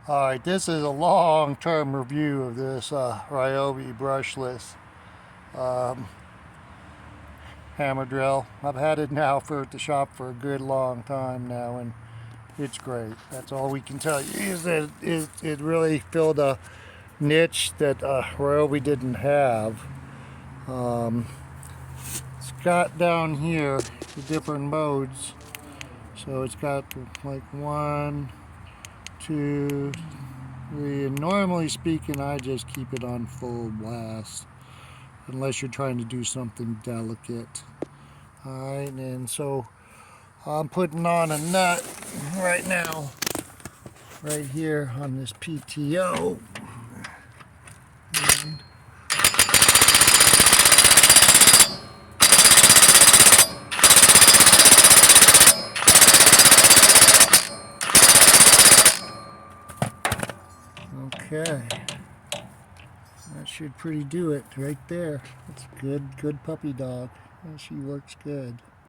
Alright, this is a long-term review of this Ryobi Brushless hammer drill. I've had it now at the shop for a good long time now, and it's great. That's all we can tell you, is that it really filled a niche that Ryobi didn't have. It's got down here the different modes. So it's got like 1, 2, 3, and normally speaking I just keep it on full blast unless you're trying to do something delicate. Alright, and so I'm putting on a nut right now, right here on this PTO. And okay, that should pretty do it right there. That's a good puppy dog. She works good.